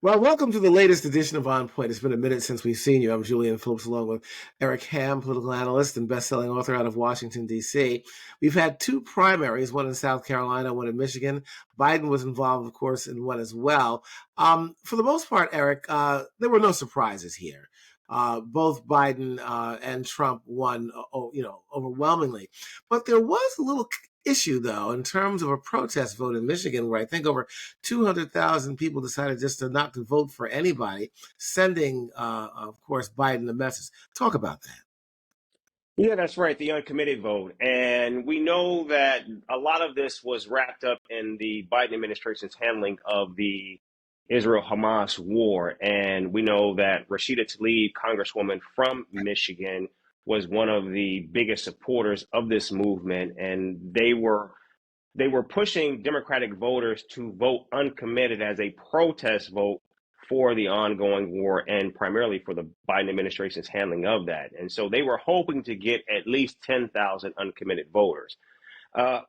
Well, welcome to the latest edition of On Point. It's been a minute since we've seen you. I'm Julian Phillips, along with Eric Ham, political analyst and best-selling author out of Washington, D.C. We've had two primaries, one in South Carolina, one in Michigan. Biden was involved, of course, in one as well. For the most part, Eric, there were no surprises here. Both Biden and Trump won, overwhelmingly. But there was a little issue, though, in terms of a protest vote in Michigan, where I think over 200,000 people decided just not to vote for anybody, sending, of course, Biden a message. Talk about that. Yeah, that's right, the uncommitted vote. And we know that a lot of this was wrapped up in the Biden administration's handling of the Israel-Hamas war. And we know that Rashida Tlaib, Congresswoman from Michigan, was one of the biggest supporters of this movement. And they were pushing Democratic voters to vote uncommitted as a protest vote for the ongoing war and primarily for the Biden administration's handling of that. And so they were hoping to get at least 10,000 uncommitted voters. Uh,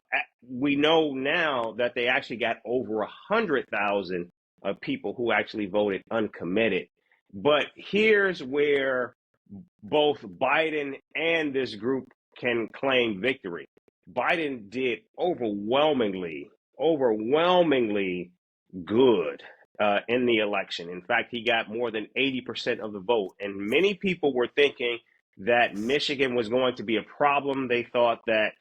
we know now that they actually got over 100,000 people who actually voted uncommitted. But here's where both Biden and this group can claim victory. Biden did overwhelmingly good in the election. In fact, he got more than 80% of the vote. And many people were thinking that Michigan was going to be a problem. They thought that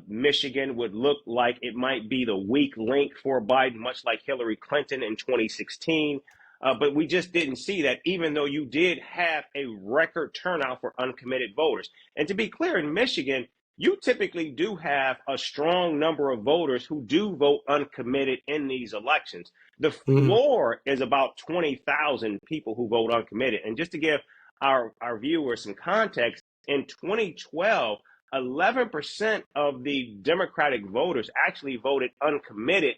Michigan would look like it might be the weak link for Biden, much like Hillary Clinton in 2016. But we just didn't see that, even though you did have a record turnout for uncommitted voters. And to be clear, in Michigan, you typically do have a strong number of voters who do vote uncommitted in these elections. The Mhm. floor is about 20,000 people who vote uncommitted. And just to give our viewers some context, in 2012, 11% of the Democratic voters actually voted uncommitted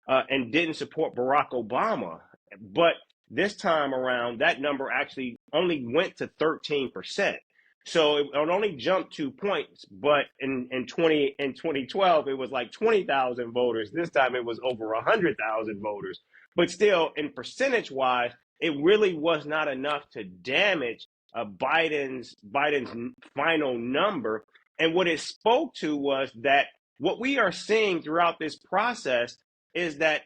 and didn't support Barack Obama. But this time around, that number actually only went to 13%. So it only jumped 2 points, but in 2012 it was like 20,000 voters. This time it was over 100,000 voters. But still, in percentage wise, it really was not enough to damage Biden's final number. And what it spoke to was that what we are seeing throughout this process is that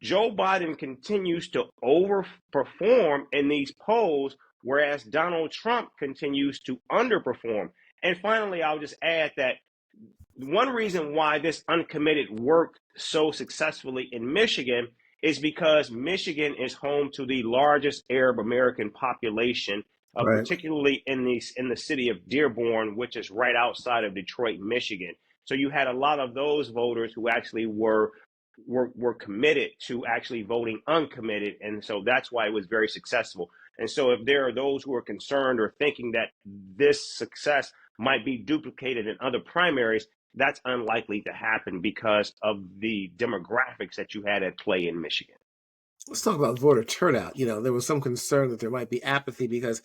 Joe Biden continues to overperform in these polls, whereas Donald Trump continues to underperform. And finally, I'll just add that one reason why this uncommitted worked so successfully in Michigan is because Michigan is home to the largest Arab American population, Right. particularly in the city of Dearborn, which is right outside of Detroit, Michigan. So you had a lot of those voters who actually were committed to actually voting uncommitted, and so that's why it was very successful. And so if there are those who are concerned or thinking that this success might be duplicated in other primaries, that's unlikely to happen because of the demographics that you had at play in Michigan. Let's talk about voter turnout. There was some concern that there might be apathy because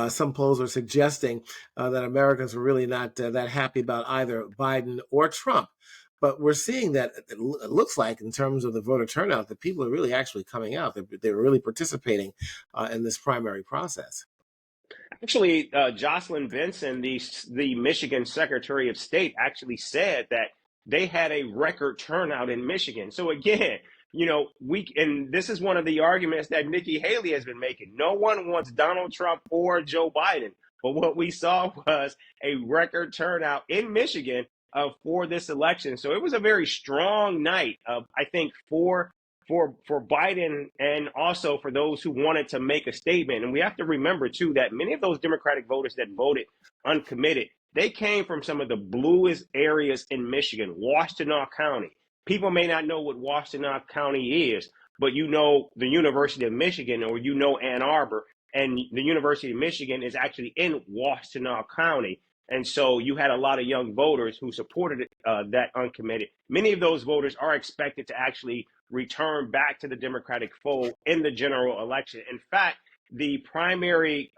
some polls are suggesting that Americans were really not that happy about either Biden or Trump. But we're seeing that it looks like, in terms of the voter turnout, that people are really actually coming out. They're really participating in this primary process. Actually, Jocelyn Benson, the Michigan Secretary of State, actually said that they had a record turnout in Michigan. So again, and this is one of the arguments that Nikki Haley has been making. No one wants Donald Trump or Joe Biden, but what we saw was a record turnout in Michigan for this election. So it was a very strong night, I think, for Biden and also for those who wanted to make a statement. And we have to remember, too, that many of those Democratic voters that voted uncommitted, they came from some of the bluest areas in Michigan, Washtenaw County. People may not know what Washtenaw County is, but you know the University of Michigan, or you know Ann Arbor, and the University of Michigan is actually in Washtenaw County. And so you had a lot of young voters who supported that uncommitted. Many of those voters are expected to actually return back to the Democratic fold in the general election. In fact, the primary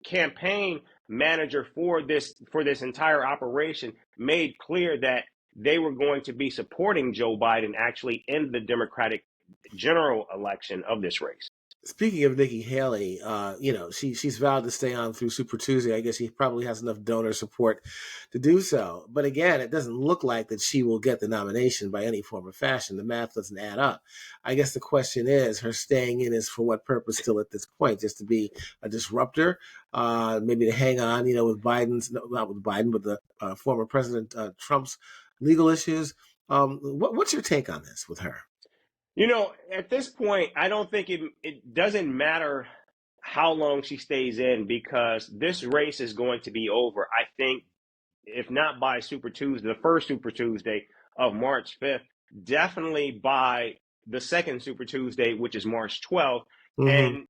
campaign manager for this entire operation made clear that they were going to be supporting Joe Biden actually in the Democratic general election of this race. Speaking of Nikki Haley, she's vowed to stay on through Super Tuesday. I guess she probably has enough donor support to do so. But again, it doesn't look like that she will get the nomination by any form or fashion. The math doesn't add up. I guess the question is, her staying in is for what purpose still at this point? Just to be a disruptor, maybe to hang on, with Biden's, not with Biden, but the former President Trump's legal issues. What's your take on this with her? At this point, I don't think it doesn't matter how long she stays in because this race is going to be over. I think if not by Super Tuesday, the first Super Tuesday of March 5th, definitely by the second Super Tuesday, which is March 12th. Mm-hmm.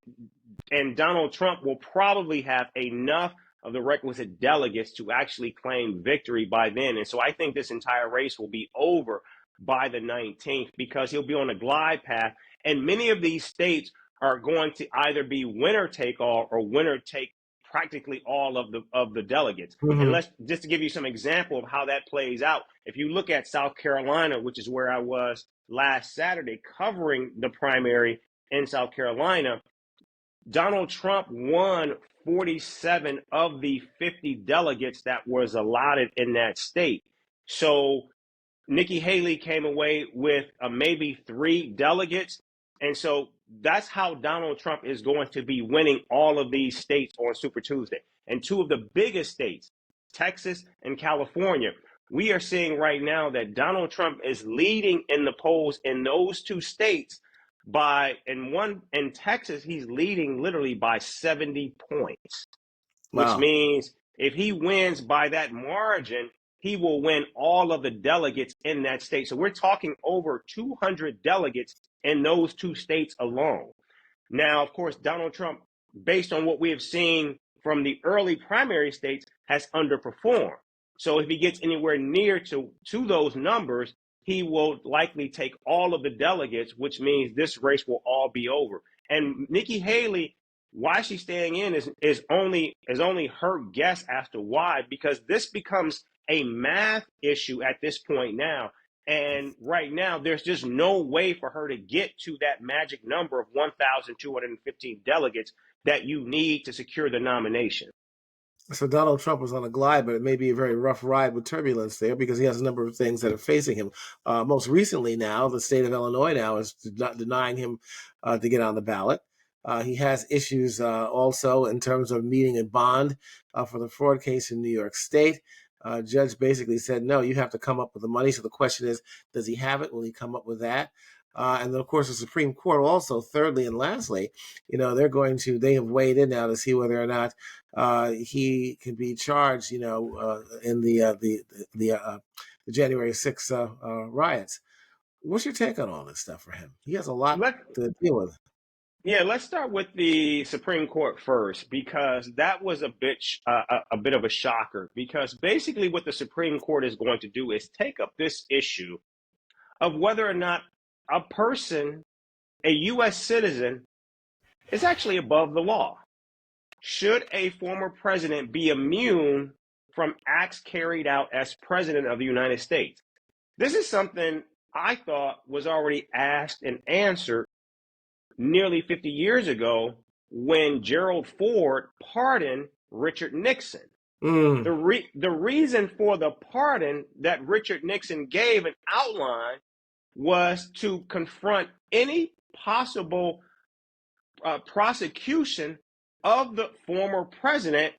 And Donald Trump will probably have enough of the requisite delegates to actually claim victory by then. And so I think this entire race will be over by the 19th because he'll be on a glide path. And many of these states are going to either be winner take all or winner take practically all of the delegates. And Mm-hmm. let's just to give you some example of how that plays out. If you look at South Carolina, which is where I was last Saturday covering the primary in South Carolina, Donald Trump won 47 of the 50 delegates that was allotted in that state. So Nikki Haley came away with maybe 3 delegates. And so that's how Donald Trump is going to be winning all of these states on Super Tuesday. And 2 of the biggest states, Texas and California, we are seeing right now that Donald Trump is leading in the polls in those 2 states in Texas, he's leading literally by 70 points, which Wow. means if he wins by that margin, he will win all of the delegates in that state. So we're talking over 200 delegates in those 2 states alone. Now, of course, Donald Trump, based on what we have seen from the early primary states, has underperformed. So if he gets anywhere near to those numbers, he will likely take all of the delegates, which means this race will all be over. And Nikki Haley, why she's staying in is only her guess as to why, because this becomes a math issue at this point now. And right now, there's just no way for her to get to that magic number of 1,215 delegates that you need to secure the nomination. So Donald Trump was on a glide, but it may be a very rough ride with turbulence there because he has a number of things that are facing him. Most recently, now the state of Illinois now is denying him to get on the ballot. He has issues also in terms of meeting a bond for the fraud case in New York State. Judge basically said, no, you have to come up with the money. So the question is, does he have it? Will he come up with that? And then, of course, the Supreme Court also, thirdly and lastly, they have weighed in now to see whether or not he can be charged, in the January 6th riots. What's your take on all this stuff for him? He has a lot Let to deal with. Yeah, let's start with the Supreme Court first because that was a bit of a shocker. Because basically, what the Supreme Court is going to do is take up this issue of whether or not a person, a U.S. citizen, is actually above the law. Should a former president be immune from acts carried out as president of the United States? This is something I thought was already asked and answered nearly 50 years ago when Gerald Ford pardoned Richard Nixon. Mm, The reason for the pardon that Richard Nixon gave an outline was to confront any possible prosecution of the former president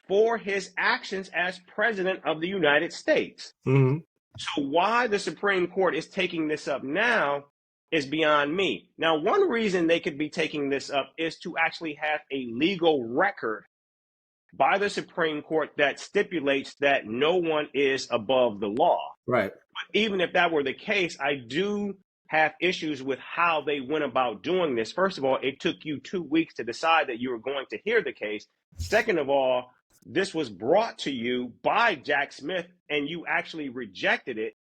for his actions as president of the United States. mm, So why the Supreme Court is taking this up now is beyond me. Now, one reason they could be taking this up is to actually have a legal record by the Supreme Court that stipulates that no one is above the law. right. But even if that were the case, I do have issues with how they went about doing this. First of all, it took you 2 weeks to decide that you were going to hear the case. Second of all, this was brought to you by Jack Smith and you actually rejected it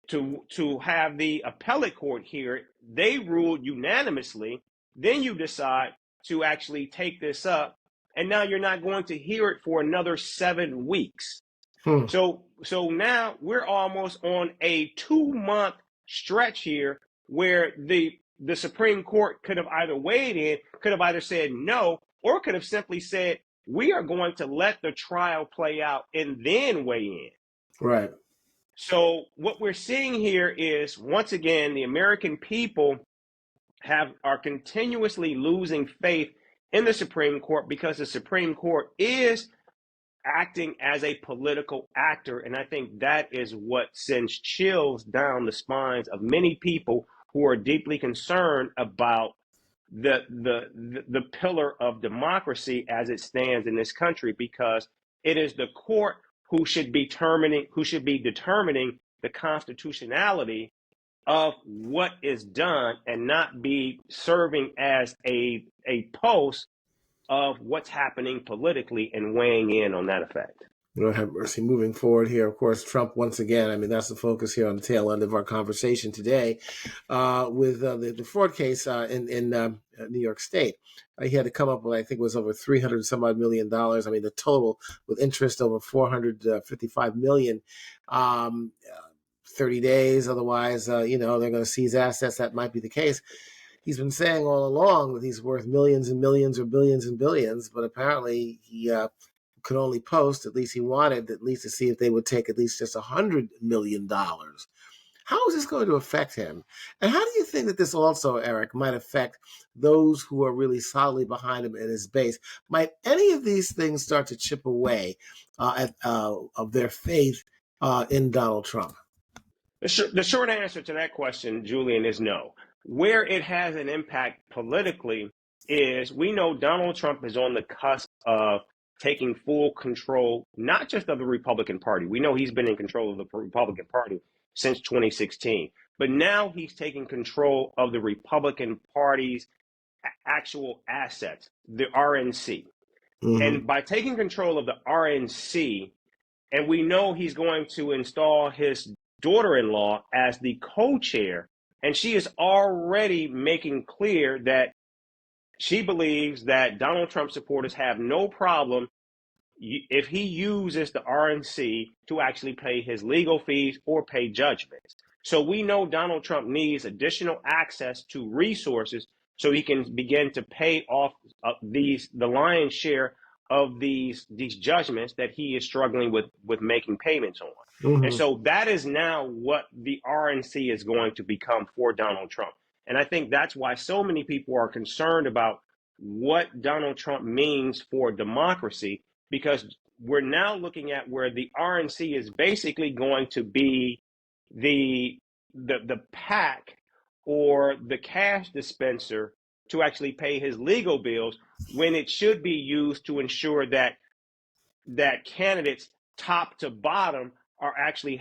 to have the appellate court hear it. They ruled unanimously. Then you decide to actually take this up. And now you're not going to hear it for another 7 weeks. Hmm. So now we're almost on a 2-month stretch here where the Supreme Court could have either weighed in, could have either said no, or could have simply said, we are going to let the trial play out and then weigh in. Right. So what we're seeing here is, once again, the American people are continuously losing faith in the Supreme Court because the Supreme Court is acting as a political actor. And I think that is what sends chills down the spines of many people who are deeply concerned about the pillar of democracy as it stands in this country, because it is the court who should be determining the constitutionality of what is done, and not be serving as a post of what's happening politically and weighing in on that effect. Lord have mercy. Moving forward here, of course, Trump once again. I mean, that's the focus here on the tail end of our conversation today, with the fraud case in New York State. He had to come up with, I think, it was over $300 some odd million. I mean, the total with interest over $455 million. 30 days. Otherwise, they're going to seize assets. That might be the case. He's been saying all along that he's worth millions and millions or billions and billions, but apparently he could only post, at least he wanted, at least to see if they would take at least just $100 million. How is this going to affect him? And how do you think that this also, Eric, might affect those who are really solidly behind him in his base? Might any of these things start to chip away of their faith in Donald Trump? The short answer to that question, Julian, is no. Where it has an impact politically is, we know Donald Trump is on the cusp of taking full control, not just of the Republican Party. We know he's been in control of the Republican Party since 2016, but now he's taking control of the Republican Party's actual assets, the RNC. Mm-hmm. And by taking control of the RNC, and we know he's going to install his daughter-in-law as the co-chair, and she is already making clear that she believes that Donald Trump supporters have no problem if he uses the RNC to actually pay his legal fees or pay judgments. So we know Donald Trump needs additional access to resources so he can begin to pay off the lion's share of these judgments that he is struggling with making payments on. Mm-hmm. And so that is now what the RNC is going to become for Donald Trump. And I think that's why so many people are concerned about what Donald Trump means for democracy, because we're now looking at where the RNC is basically going to be the PAC or the cash dispenser to actually pay his legal bills, when it should be used to ensure that candidates top to bottom are actually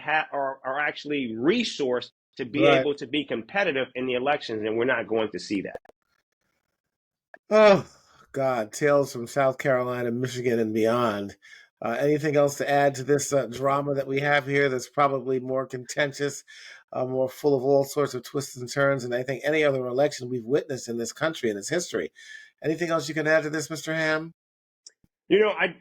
resourced to be able to be competitive in the elections, and we're not going to see that. Oh, God, tales from South Carolina, Michigan, and beyond. Anything else to add to this drama that we have here that's probably more contentious, more full of all sorts of twists and turns, and I think any other election we've witnessed in this country in its history? Anything else you can add to this, Mr. Ham?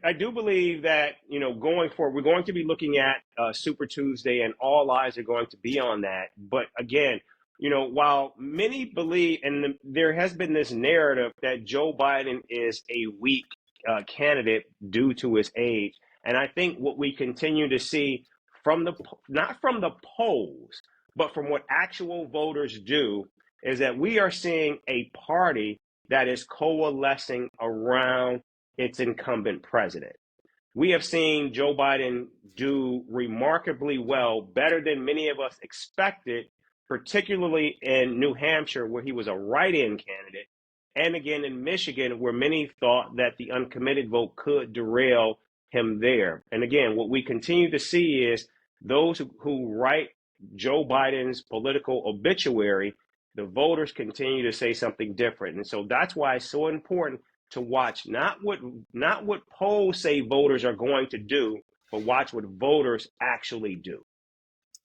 I do believe that, going forward, we're going to be looking at Super Tuesday, and all eyes are going to be on that. But again, while many believe, and there has been this narrative that Joe Biden is a weak candidate due to his age. And I think what we continue to see not from the polls, but from what actual voters do, is that we are seeing a party that is coalescing around its incumbent president. We have seen Joe Biden do remarkably well, better than many of us expected, particularly in New Hampshire, where he was a write-in candidate, and again in Michigan, where many thought that the uncommitted vote could derail him there. And again, what we continue to see is those who write Joe Biden's political obituary, the voters continue to say something different. And so that's why it's so important to watch not what polls say voters are going to do, but watch what voters actually do.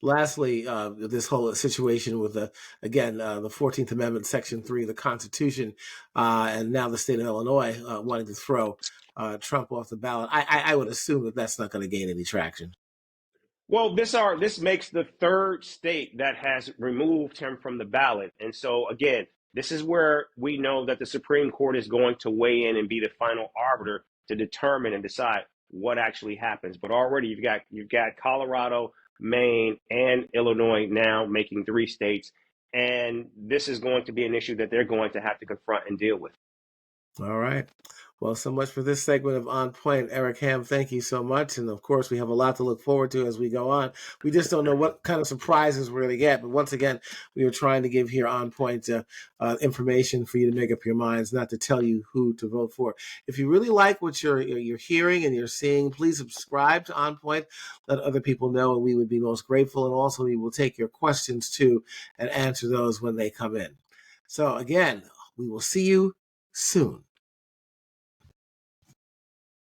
Lastly, this whole situation with the 14th Amendment, Section 3 of the Constitution, and now the state of Illinois wanting to throw Trump off the ballot. I would assume that that's not going to gain any traction. Well, this makes the third state that has removed him from the ballot. And so, again, This is where we know that the Supreme Court is going to weigh in and be the final arbiter to determine and decide what actually happens. But already you've got Colorado, Maine, and Illinois now making 3 states, and this is going to be an issue that they're going to have to confront and deal with. All right. Well, so much for this segment of On Point. Eric Ham, thank you so much. And of course, we have a lot to look forward to as we go on. We just don't know what kind of surprises we're going to get. But once again, we are trying to give here On Point information for you to make up your minds, not to tell you who to vote for. If you really like what you're hearing and you're seeing, please subscribe to On Point. Let other people know, and we would be most grateful. And also, we will take your questions too and answer those when they come in. So again, we will see you soon.